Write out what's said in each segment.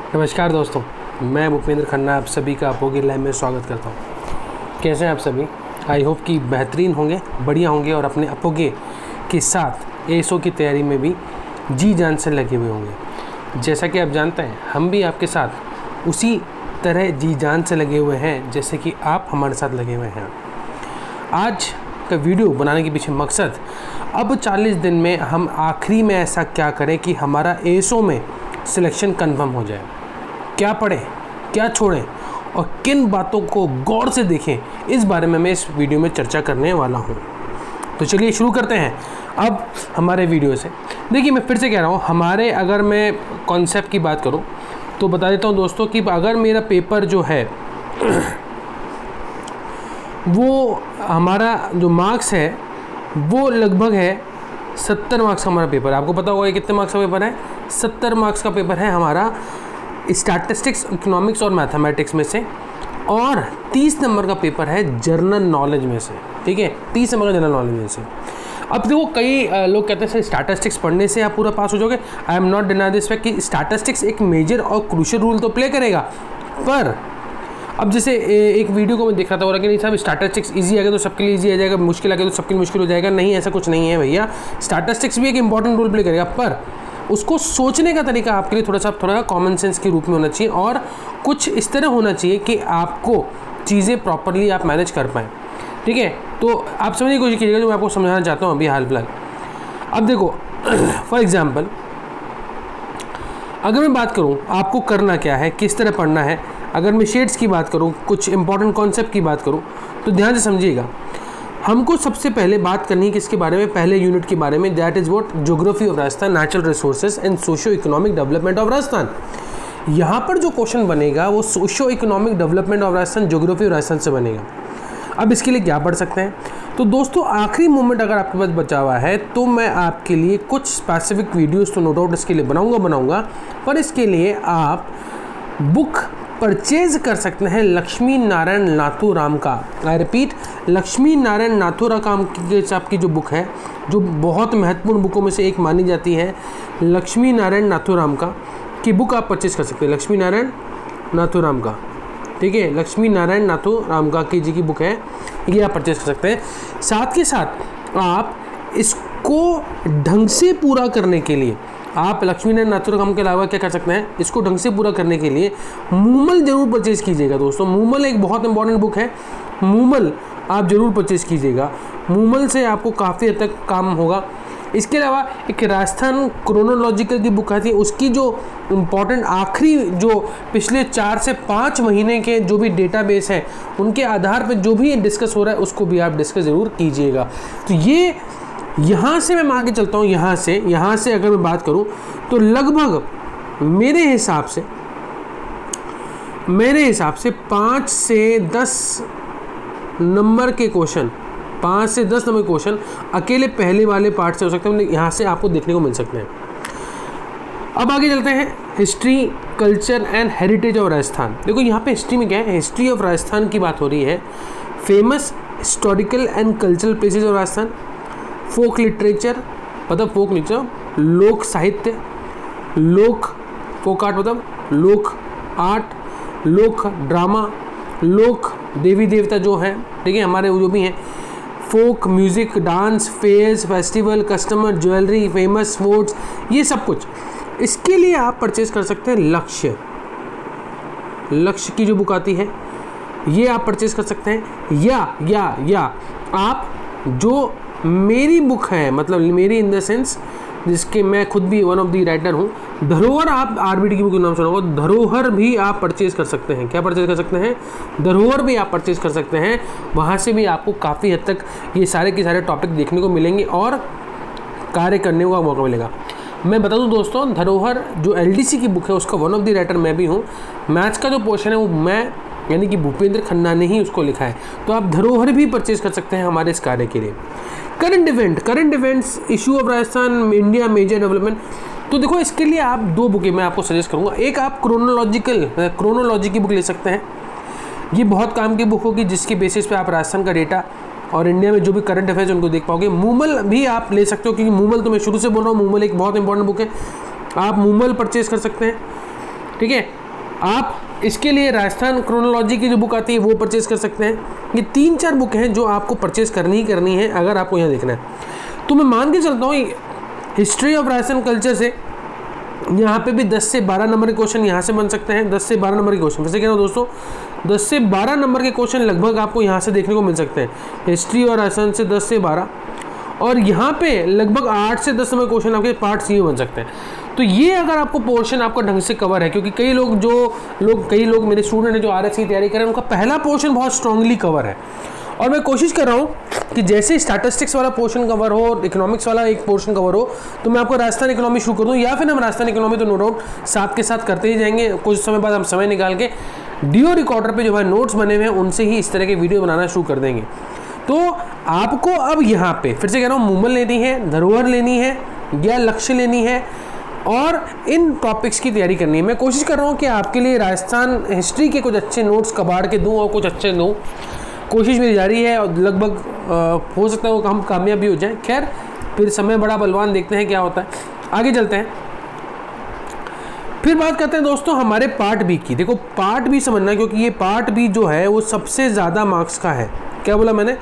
नमस्कार दोस्तों, मैं भूपेंद्र खन्ना आप सभी का अपोगे लाइव में स्वागत करता हूँ। कैसे हैं आप सभी? आई होप कि बेहतरीन होंगे, बढ़िया होंगे और अपने अपोगे के साथ एसओ की तैयारी में भी जी जान से लगे हुए होंगे। जैसा कि आप जानते हैं, हम भी आपके साथ उसी तरह जी जान से लगे हुए हैं जैसे कि आप हमारे साथ लगे हुए हैं। आज का वीडियो बनाने के पीछे मकसद, अब 40 दिन में हम आखिरी में ऐसा क्या करें कि हमारा एसओ में सिलेक्शन कंफर्म हो जाए। क्या पढ़ें, क्या छोड़ें और किन बातों को गौर से देखें, इस बारे में मैं इस वीडियो में चर्चा करने वाला हूं। तो चलिए शुरू करते हैं अब हमारे वीडियो से। देखिए, मैं फिर से कह रहा हूं, हमारे अगर मैं कॉन्सेप्ट की बात करूं तो बता देता हूं दोस्तों कि अगर मेरा पेपर जो है वो हमारा जो मार्क्स है वो लगभग है 70 मार्क्स का हमारा पेपर है। आपको पता होगा कितने मार्क्स का पेपर है? 70 मार्क्स का पेपर है हमारा स्टैटिस्टिक्स, इकोनॉमिक्स और मैथमेटिक्स में से, और 30 नंबर का पेपर है जनरल नॉलेज में से। ठीक है, 30 नंबर का जनरल नॉलेज में से। अब देखो, कई लोग कहते हैं सर स्टैटिस्टिक्स पढ़ने से आप पूरा पास हो जाओगे। I am not deny this fact कि स्टैटिस्टिक्स एक मेजर और क्रूशियल रोल तो प्ले करेगा, पर अब जैसे एक वीडियो को मैं देख रहा था, बोला कि नहीं साहब स्टैटिस्टिक्स इजी आ गया तो सबके लिए इजी आ जाएगा, मुश्किल आ गया तो सबके लिए मुश्किल हो जाएगा। नहीं, ऐसा कुछ नहीं है भैया। स्टैटिस्टिक्स भी एक इंपॉर्टेंट रोल प्ले करेगा, पर उसको सोचने का तरीका आपके लिए थोड़ा कॉमन सेंस के रूप में होना चाहिए और कुछ इस तरह होना चाहिए कि आपको चीज़ें प्रॉपरली आप मैनेज कर पाएँ। ठीक है, तो आप समझने की कोशिश कीजिएगा जो मैं आपको समझाना चाहता हूँ अभी हाल फिलहाल। अब देखो, फॉर एग्जाम्पल अगर मैं बात करूँ आपको करना क्या है, किस तरह पढ़ना है, अगर मैं शेड्स की बात करूँ, कुछ इंपॉर्टेंट कॉन्सेप्ट की बात करूँ, तो ध्यान से समझिएगा। हमको सबसे पहले बात करनी है किसके बारे में? पहले यूनिट के बारे में, that is what, geography of Rajasthan, natural resources and socio economic development of Rajasthan. यहाँ पर जो क्वेश्चन बनेगा वो socio economic development of Rajasthan, geography of Rajasthan से बनेगा। अब इसके लिए क्या पढ़ सकते हैं? तो दोस्तों, आखिरी मोमेंट अगर आपके पास बचा हुआ है तो मैं आपके लिए कुछ स्पेसिफिक वीडियोस तो नो डाउट इसके लिए बनाऊंगा, पर इसके लिए आप बुक परचेज कर सकते हैं लक्ष्मी नारायण नाथूराम का। आई रिपीट, लक्ष्मी नारायण नाथूराम की आपकी जो बुक है, जो बहुत महत्वपूर्ण बुकों में से एक मानी जाती है, लक्ष्मी नारायण नाथूराम का की बुक आप परचेज कर सकते हैं। लक्ष्मी नारायण नाथूराम का, ठीक है, लक्ष्मी नारायण नाथूराम का की जी की बुक है, ये आप परचेज कर सकते हैं। साथ के साथ आप इसको ढंग से पूरा करने के लिए आप लक्ष्मी नारायण नाथूराम के अलावा क्या कर सकते हैं? इसको ढंग से पूरा करने के लिए मूमल जरूर परचेज कीजिएगा दोस्तों। मूमल एक बहुत इंपॉर्टेंट बुक है, मूमल आप जरूर परचेज कीजिएगा। मूमल से आपको काफ़ी हद तक काम होगा। इसके अलावा एक राजस्थान क्रोनोलॉजिकल की बुक आती है, उसकी जो इम्पॉर्टेंट आखिरी जो पिछले 4 से 5 महीने के जो भी डेटाबेस हैं उनके आधार पर जो भी डिस्कस हो रहा है उसको भी आप डिस्कस ज़रूर कीजिएगा। तो ये यहाँ से मैं आगे चलता हूँ। यहाँ से अगर मैं बात करूँ तो लगभग मेरे हिसाब से 5 से 10 नंबर के क्वेश्चन, 5 से 10 नंबर क्वेश्चन अकेले पहले वाले पार्ट से हो सकते हैं, यहाँ से आपको देखने को मिल सकते हैं। अब आगे चलते हैं, history, culture and heritage of Rajasthan. देखो यहाँ पे हिस्ट्री में क्या है, हिस्ट्री ऑफ राजस्थान की बात हो रही है। Famous historical and cultural places of Rajasthan, folk literature मतलब फोक लिटरेचर, लोक साहित्य, फोक आर्ट मतलब लोक आर्ट, लोक ड्रामा, लोक देवी देवता जो हैं, ठीक है, हमारे जो भी हैं, folk music, dance, fairs, festival, customer, jewellery, famous foods, ये सब कुछ। इसके लिए आप परचेज कर सकते हैं लक्ष्य की जो बुक आती है, ये आप परचेज कर सकते हैं। या आप जो मेरी बुक है, मतलब मेरी इन द सेंस जिसके मैं खुद भी वन ऑफ द राइटर हूँ, धरोहर, आप आरबीडी की बुक का नाम सुना होगा, धरोहर भी आप परचेज कर सकते हैं। क्या परचेज कर सकते हैं? धरोहर भी आप परचेज कर सकते हैं। वहाँ से भी आपको काफ़ी हद तक ये सारे के सारे टॉपिक देखने को मिलेंगे और कार्य करने का मौका मिलेगा। मैं बता दूं दोस्तों, धरोहर जो एलडीसी की बुक है उसका वन ऑफ द राइटर मैं भी हूँ। मैथ्स का जो पोर्शन है वो मैं यानी कि भूपेंद्र खन्ना ने ही उसको लिखा है। तो आप धरोहर भी परचेज कर सकते हैं हमारे इस कार्य के लिए। Current events, issue of Rajasthan, India major development. तो देखो, इसके लिए आप 2 बुकें मैं आपको सजेस्ट करूँगा। एक आप क्रोनोलॉजी की बुक ले सकते हैं, ये बहुत काम की बुक होगी जिसके बेसिस पे आप राजस्थान का डेटा और इंडिया में जो भी करंट अफेयर्स उनको देख पाओगे। मूमल भी आप ले सकते हो, क्योंकि मूमल तो मैं शुरू से बोल रहा हूँ, मूमल एक बहुत इंपॉर्टेंट बुक है, आप मूमल परचेज कर सकते हैं। ठीक है। आप इसके लिए राजस्थान क्रोनोलॉजी की जो बुक आती है वो परचेज़ कर सकते हैं। ये 3-4 बुक हैं जो आपको परचेज़ करनी ही करनी है अगर आपको यहाँ देखना है। तो मैं मान के चलता हूँ हिस्ट्री ऑफ राजस्थान कल्चर से यहाँ पे भी 10 से 12 नंबर के क्वेश्चन यहाँ से बन सकते हैं। 10 से 12 नंबर के क्वेश्चन, वैसे कह रहा हूँ दोस्तों 10 से 12 नंबर के क्वेश्चन लगभग आपको यहाँ से देखने को मिल सकते हैं। हिस्ट्री और राजस्थान से 10 से 12, और यहाँ पे लगभग 8 से 10 नंबर क्वेश्चन आपके पार्ट्स ये बन सकते हैं। तो ये अगर आपको पोर्शन आपका ढंग से कवर है, क्योंकि कई लोग मेरे स्टूडेंट हैं जो RS की तैयारी कर रहे हैं, उनका पहला पोर्शन बहुत स्ट्रांगली कवर है। और मैं कोशिश कर रहा हूँ कि जैसे स्टैटिस्टिक्स वाला पोर्शन कवर हो, इकोनॉमिक्स वाला एक पोर्शन कवर हो, तो मैं आपको राजस्थान इकोनॉमी शुरू कर दूँ, या फिर हम राजस्थान इकोनॉमी तो नो डाउट साथ के साथ करते ही जाएंगे। कुछ समय बाद हम समय निकाल के डियो रिकॉर्डर पे जो है नोट्स बने हुए हैं उनसे ही इस तरह के वीडियो बनाना शुरू कर देंगे। तो आपको अब यहाँ पे फिर से कह रहा हूँ, मूवमेंट लेनी है, धरोहर लेनी है या लक्ष्य लेनी है, और इन टॉपिक्स की तैयारी करनी है। मैं कोशिश कर रहा हूँ कि आपके लिए राजस्थान हिस्ट्री के कुछ अच्छे नोट्स कबाड़ के दूँ और कुछ अच्छे दूँ। कोशिश मेरी जारी है और लगभग हो सकता है वो हम कामयाब भी हो जाएं। खैर, फिर समय बड़ा बलवान, देखते हैं क्या होता है। आगे चलते हैं, फिर बात करते हैं दोस्तों हमारे पार्ट बी की। देखो पार्ट बी समझना, क्योंकि ये पार्ट बी जो है वो सबसे ज़्यादा मार्क्स का है। क्या बोला मैंने?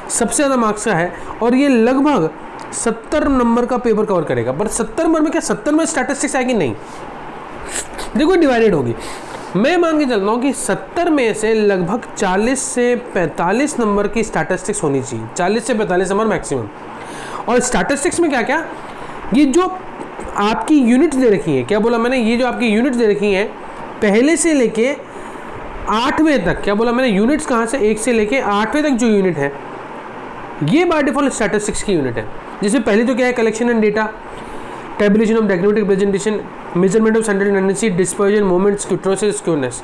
सबसे ज़्यादा मार्क्स का है, और ये लगभग 70 नंबर का पेपर कवर करेगा। पर 70 नंबर में क्या 70 में स्टैटिस्टिक्स आएगी? नहीं, देखो डिवाइडेड होगी। मैं मान के चलता हूँ कि 70 में से लगभग 40 से 45 नंबर की स्टैटिस्टिक्स होनी चाहिए, 40 से 45 नंबर मैक्सिमम। और स्टैटिस्टिक्स में क्या क्या, ये जो आपकी यूनिट्स दे रखी हैं, क्या बोला मैंने, ये जो आपकी यूनिट्स दे रखी हैं पहले से लेके 8वें तक, क्या बोला मैंने, यूनिट्स कहाँ से 1 से लेके 8वें तक जो यूनिट है ये बाय डिफॉल्ट स्टैटिस्टिक्स की यूनिट है। जिसमें पहले तो क्या है, collection and data, tabulation of diagrammatic presentation, measurement of central tendency, dispersion, moments, kurtosis, skewness.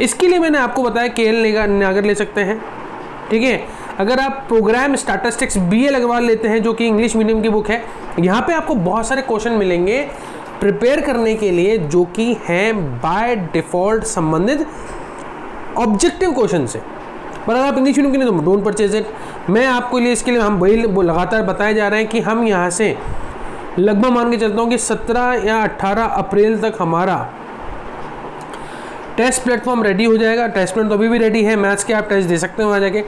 इसके लिए मैंने आपको बताया KL नागर ले सकते हैं, ठीक है। अगर आप प्रोग्राम स्टैटिस्टिक्स BA अग्रवाल लेते हैं जो कि इंग्लिश मीडियम की बुक है, यहाँ पे आपको बहुत सारे क्वेश्चन मिलेंगे प्रिपेयर करने के लिए जो कि हैं बाय डिफॉल्ट संबंधित ऑब्जेक्टिव क्वेश्चन से। पर अगर आप इंग्लिश मीडियम के लिए तो डोंट परचेज इट। मैं आपको लिए इसके लिए हम वही लगातार बताए जा रहे हैं कि हम यहाँ से लगभग मान के चलता हूँ कि 17 या 18 अप्रैल तक हमारा टेस्ट प्लेटफॉर्म रेडी हो जाएगा। टेस्ट प्लेटफॉर्म तो अभी भी रेडी है, मैथ्स के आप टेस्ट दे सकते हो वहाँ जाके।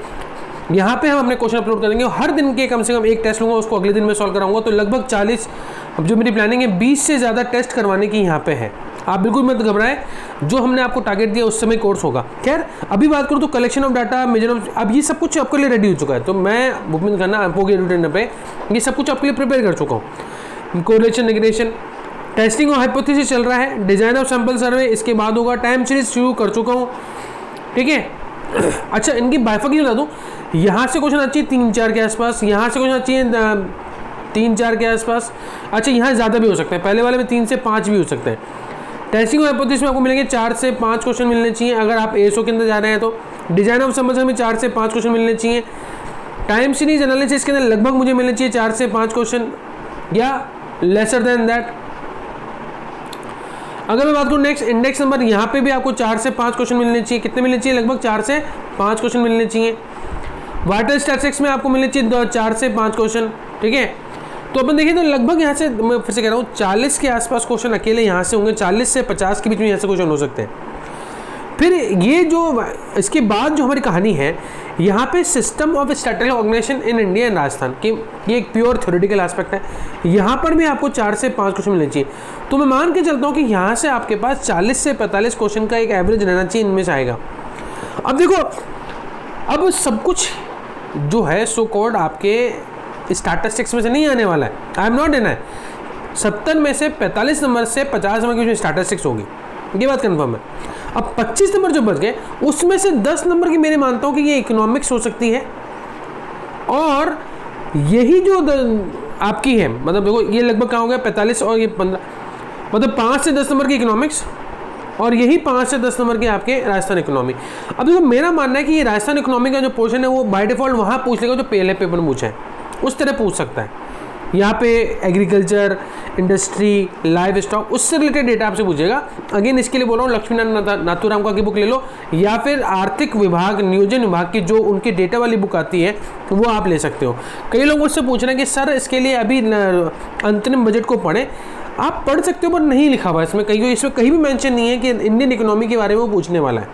यहाँ पे हम अपने क्वेश्चन अपलोड करेंगे, हर दिन के कम से कम एक टेस्ट लूँगा, उसको अगले दिन में सॉल्व कराऊंगा। तो लगभग 40, अब जो मेरी प्लानिंग है 20 से ज़्यादा टेस्ट करवाने की यहाँ पे है। आप बिल्कुल मत घबराएं, जो हमने आपको टारगेट दिया उस समय कोर्स होगा। खैर अभी बात करूँ तो collection of data, measure of, अब ये सब कुछ आपके लिए रेडी हो चुका है। तो मैं भूपेंद्र खन्ना आपके यूट्यूब पे ये सब कुछ आपके लिए प्रिपेयर कर चुका हूँ। कोरिलेशन, रिग्रेशन, टेस्टिंग और हाइपोथेसिस चल रहा है, डिजाइन ऑफ सैंपल सर्वे इसके बाद होगा, टाइम सीरीज शुरू कर चुका हूँ, ठीक है। अच्छा, इनकी बाइफर्केशन बता दूँ, यहाँ से क्वेश्चन आना चाहिए 3-4 के आसपास, यहाँ से क्वेश्चन आना चाहिए 3-4 के आसपास। अच्छा, यहाँ ज़्यादा भी हो सकते हैं, पहले वाले में 3 से 5 भी हो सकते हैं। टेस्टिंग और हाइपोथेसिस में आपको मिलेंगे 4 से 5 क्वेश्चन मिलने चाहिए अगर आप ASO के अंदर जा रहे हैं तो। डिजाइन ऑफ सैंपल सर्वे में 4 से 5 क्वेश्चन मिलने चाहिए। टाइम सीरीज एनालिसिस के अंदर लगभग मुझे मिलने चाहिए 4 से 5 क्वेश्चन या लेसर देन दैट। अगर मैं बात करूँ नेक्स्ट इंडेक्स नंबर, यहाँ पे भी आपको 4 से 5 क्वेश्चन मिलने चाहिए। कितने मिलने चाहिए? लगभग 4 से 5 क्वेश्चन मिलने चाहिए। वाटर स्टैटिस्टिक्स में आपको मिलने चाहिए 4 से 5 क्वेश्चन, ठीक है। तो अपन देखिए तो लगभग यहाँ से मैं फिर से कह रहा हूँ 40 के आसपास क्वेश्चन अकेले यहाँ से होंगे, 40 से 50 के बीच में यहाँ से क्वेश्चन हो सकते हैं। फिर ये जो इसके बाद जो हमारी कहानी है, यहाँ पे system of statistical organisation in India and Rajasthan की, ये एक प्योर थ्योरेटिकल एस्पेक्ट है। यहाँ पर भी आपको 4 से 5 क्वेश्चन मिलने चाहिए। तो मैं मान के चलता हूँ कि यहाँ से आपके पास 40 से 45 क्वेश्चन का एक एवरेज रहना चाहिए, इनमें से आएगा। अब देखो, अब सब कुछ जो है सो कॉल्ड आपके स्टैटिस्टिक्स में से नहीं आने वाला है। आई एम नॉट डिनाई, 70 में से 45 नंबर से 50 नंबर की स्टैटिस्टिक्स होगी, ये बात कन्फर्म है। अब 25 नंबर जो बच गए उसमें से 10 नंबर की मेरे मानता हूँ कि ये इकोनॉमिक्स हो सकती है, और यही जो आपकी है, मतलब देखो ये लगभग कहाँ हो गया 45 और ये 15, मतलब 5 से 10 नंबर की इकोनॉमिक्स, और यही 5 से 10 नंबर के आपके राजस्थान इकोनॉमी। अब देखो मेरा मानना है कि ये राजस्थान इकोनॉमी का जो पोर्शन है वो बाय डिफॉल्ट वहाँ पूछ लेगा जो पहले पेपर में पूछा है, उस तरह पूछ सकता है। यहाँ पे एग्रीकल्चर, इंडस्ट्री, लाइव स्टॉक, उससे रिलेटेड डेटा आपसे पूछेगा। अगेन इसके लिए बोल रहा हूँ लक्ष्मीनारायण नाथूराम का की बुक ले लो, या फिर आर्थिक विभाग, नियोजन विभाग की जो उनकी डेटा वाली बुक आती है वो आप ले सकते हो। कई लोग मुझसे पूछ रहे हैं कि सर इसके लिए अभी अंतरिम बजट को पढ़ें। आप पढ़ सकते हो पर नहीं लिखा हुआ इसमें कहीं भी मेंशन नहीं है कि इंडियन इकोनॉमी के बारे में वो पूछने वाला है।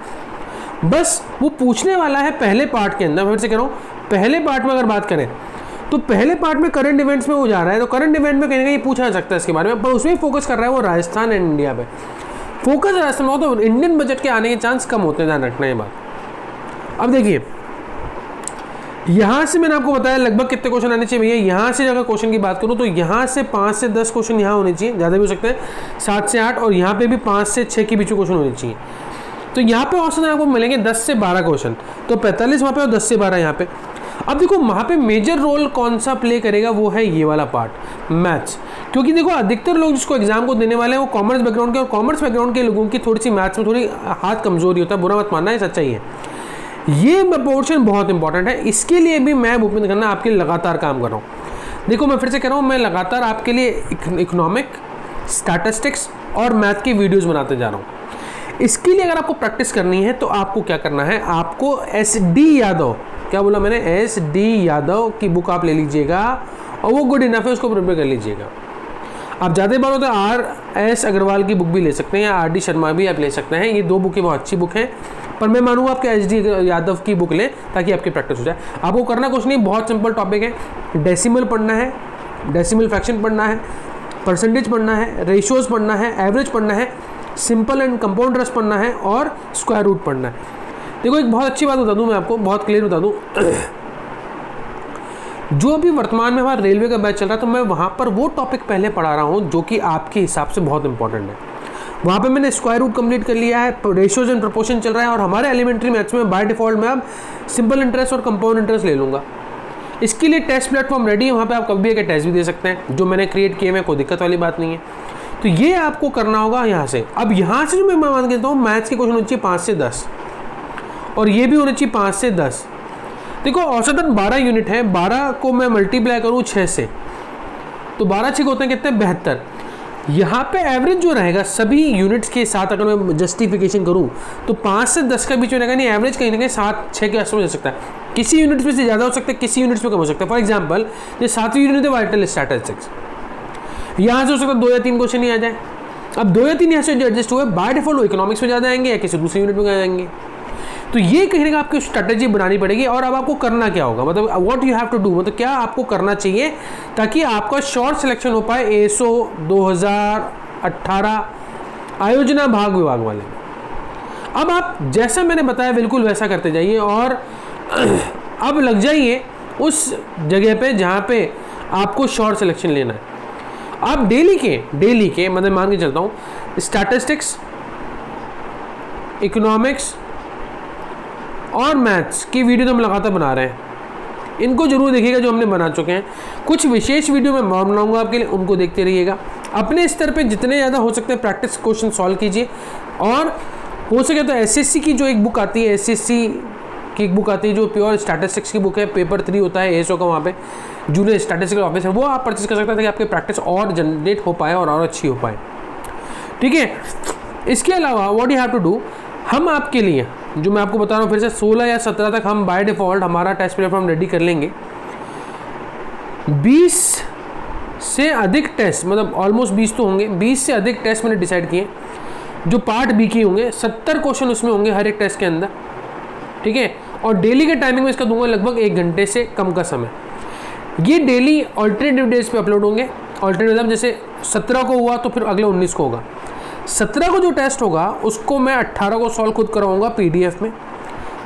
बस वो पूछने वाला है पहले पार्ट के अंदर। फिर से कह रहा हूँ, पहले पार्ट में अगर बात करें तो पहले पार्ट में करंट इवेंट्स में वो जा रहा है, तो करंट इवेंट में कहीं ना कहीं पूछा जा सकता है इसके बारे में, पर उसमें फोकस कर रहा है वो राजस्थान एंड इंडिया पे। फोकस राजस्थान में हो तो इंडियन बजट के आने के चांस कम होते हैं, ध्यान रखना ये बात। अब देखिए, यहाँ से मैंने आपको बताया लगभग कितने क्वेश्चन आने चाहिए भैया। यहाँ से अगर क्वेश्चन की बात करूँ तो यहाँ से 5 से 10 क्वेश्चन यहाँ होने चाहिए, ज़्यादा भी हो सकते हैं 7 से 8, और यहाँ पे भी 5 से 6 के बीच में क्वेश्चन होने चाहिए। तो यहाँ पे औसतन आपको मिलेंगे 10 से 12 क्वेश्चन, तो 45 वहाँ पे और 10 से 12 यहाँ पे। अब देखो वहाँ पे मेजर रोल कौन सा प्ले करेगा, वो है ये वाला पार्ट, मैथ्स। क्योंकि देखो अधिकतर लोग जिसको एग्जाम को देने वाले हैं वो कॉमर्स बैकग्राउंड के, और कॉमर्स बैकग्राउंड के लोगों की थोड़ी सी मैथ्स में थोड़ी हाथ कमजोरी होता है, बुरा मत मानना है, सच्चाई है। ये पोर्शन बहुत इंपॉर्टेंट है, इसके लिए भी मैं भूपेंद्र खन्ना आपके लिए लगातार काम कर रहा हूँ। देखो मैं फिर से कह रहा हूँ, मैं लगातार आपके लिए इकोनॉमिक, स्टैटिस्टिक्स और मैथ की वीडियोस बनाते जा रहा हूँ। इसके लिए अगर आपको प्रैक्टिस करनी है तो आपको क्या करना है, आपको SD यादव, क्या बोला मैंने, SD यादव की बुक आप ले लीजिएगा, और वो गुड इनफ है, उसको प्रिपेयर कर लीजिएगा। आप ज़्यादा बार होता है RS अग्रवाल की बुक भी ले सकते हैं, या RD शर्मा भी आप ले सकते हैं। ये 2 बुकें बहुत अच्छी बुक हैं, पर मैं मानूंगा आपके SD यादव की बुक लें ताकि आपकी प्रैक्टिस हो जाए। आपको करना कुछ नहीं, बहुत सिंपल टॉपिक है। डेसिमल पढ़ना है, डेसिमल फ्रैक्शन पढ़ना है, परसेंटेज पढ़ना है, रेशियोज पढ़ना है, एवरेज पढ़ना है, सिंपल एंड कंपाउंड इंटरेस्ट पढ़ना है, और स्क्वायर रूट पढ़ना है। देखो एक बहुत अच्छी बात बता दूं मैं आपको, बहुत क्लियर बता दूं, जो अभी वर्तमान में हमारा रेलवे का बैच चल रहा है, तो मैं वहाँ पर वो टॉपिक पहले पढ़ा रहा हूँ जो कि आपके हिसाब से बहुत इंपॉर्टेंट है। वहाँ पे मैंने स्क्वायर रूट कंप्लीट कर लिया है, रेशियोज एंड प्रोपोर्शन चल रहा है, और हमारे एलिमेंट्री मैथ्स में बाय डिफॉल्ट में अब सिंपल इंटरेस्ट और कंपाउंड इंटरेस्ट ले लूँगा। इसके लिए टेस्ट प्लेटफॉर्म रेडी है, वहाँ पे आप कभी भी एक टेस्ट भी दे सकते हैं, जो मैंने क्रिएट किए हैं, कोई दिक्कत वाली बात नहीं है। तो ये आपको करना होगा यहाँ से। अब यहाँ से जो मैं मान के देता हूँ, मैथ्स के क्वेश्चन होने चाहिए 5 से 10, और ये भी होने चाहिए 5 से 10। देखो औसतन 12 यूनिट है, 12 को मैं मल्टीप्लाई करूँ 6 से, तो 12 6 होते हैं कितने, 72। यहाँ पे एवरेज जो रहेगा सभी यूनिट्स के साथ, अगर मैं जस्टिफिकेशन करूँ तो 5 से 10 के बीच में रहेगा, नहीं एवरेज कहीं ना कहीं 7 6 के आसपास हो सकता है। किसी यूनिट्स में से ज़्यादा हो सकता है, किसी यूनिट्स में कम हो सकता है। फॉर एग्जाम्पल ये 7वीं यूनिट है वाइटल स्टैटिस्टिक्स, यहाँ से हो सकता है 2 या 3 क्वेश्चन ही आ जाए। अब 2 या 3 यहाँ से जो एडजस्ट हुए बाय डिफॉल्ट वो इकोनॉमिक्स में ज़्यादा आएंगे या किसी दूसरी यूनिट में आ जाएंगे। तो ये कहीं ना कहीं आपकी स्ट्रैटेजी बनानी पड़ेगी। और अब आपको करना क्या होगा, मतलब what you have to do, मतलब क्या आपको करना चाहिए ताकि आपका शॉर्ट सिलेक्शन हो पाए ASO 2018 आयोजना भाग विभाग वाले। अब आप जैसा मैंने बताया बिल्कुल वैसा करते जाइए, और अब लग जाइए उस जगह पे जहाँ पे आपको शॉर्ट सिलेक्शन लेना है। आप डेली के मतलब मान के चलता हूँ, स्टैटिस्टिक्स, इकोनॉमिक्स और मैथ्स की वीडियो तो हम लगातार बना रहे हैं, इनको जरूर देखिएगा जो हमने बना चुके हैं। कुछ विशेष वीडियो मैं बनाऊंगा आपके लिए, उनको देखते रहिएगा। अपने स्तर पे जितने ज़्यादा हो सकते हैं प्रैक्टिस क्वेश्चन सॉल्व कीजिए, और हो सके तो SSC की जो एक बुक आती है, SSC की एक बुक आती है जो प्योर स्टैटिस्टिक्स की बुक है, पेपर 3 होता है ASO का, वहाँ पे जूनियर स्टैटिस्टिकल ऑफिसर, वो आप परचेज कर सकते हैं ताकि आपकी प्रैक्टिस और जनरेट हो पाए और अच्छी हो पाए। ठीक है, इसके अलावा what you have to do, हम आपके लिए जो मैं आपको बता रहा हूँ फिर से 16 या 17 तक हम बाय डिफ़ॉल्ट हमारा टेस्ट प्लेटफॉर्म रेडी कर लेंगे। 20 से अधिक टेस्ट, मतलब ऑलमोस्ट 20 तो होंगे, 20 से अधिक टेस्ट मैंने डिसाइड किए जो पार्ट B के होंगे। 70 क्वेश्चन उसमें होंगे हर एक टेस्ट के अंदर, ठीक है। और डेली के टाइमिंग में इसका दूंगा लगभग 1 घंटे से कम का समय। ये डेली ऑल्टरनेटिव डेज पे अपलोड होंगे। ऑल्टरनेटिव जैसे 17 को हुआ तो फिर अगले 19 को होगा। 17 को जो टेस्ट होगा उसको मैं 18 को सॉल्व खुद कराऊंगा PDF में।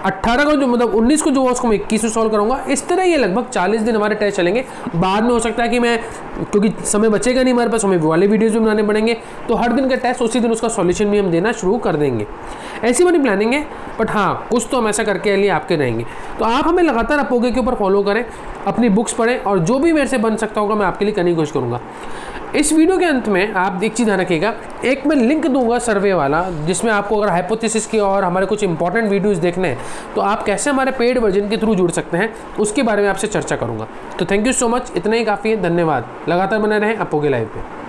18 को जो मतलब 19 को जो हुआ उसको मैं 21 में सॉल्व कराऊंगा। इस तरह ये लगभग 40 दिन हमारे टेस्ट चलेंगे। बाद में हो सकता है कि मैं, क्योंकि समय बचेगा नहीं हमारे पास, हमें वाले वीडियोज़ भी बनाने पड़ेंगे, तो हर दिन का टेस्ट उसी दिन उसका सॉल्यूशन भी हम देना शुरू कर देंगे। ऐसी हमारी प्लानिंग है, बट हाँ कुछ तो हम ऐसा करके लिए आपके रहेंगे। तो आप हमें लगातार अपोगे के ऊपर फॉलो करें, अपनी बुक्स पढ़ें, और जो भी मेरे से बन सकता होगा मैं आपके लिए करने की कोशिश करूँगा। इस वीडियो के अंत में आप एक चीज़ ध्यान रखिएगा, एक मैं लिंक दूंगा सर्वे वाला, जिसमें आपको अगर हाइपोथेसिस की और हमारे कुछ इंपॉर्टेंट वीडियोस देखने हैं तो आप कैसे हमारे पेड वर्जन के थ्रू जुड़ सकते हैं, उसके बारे में आपसे चर्चा करूंगा। तो थैंक यू सो मच, इतना ही काफ़ी है, धन्यवाद। लगातार बने रहें अपोगे लाइव पे।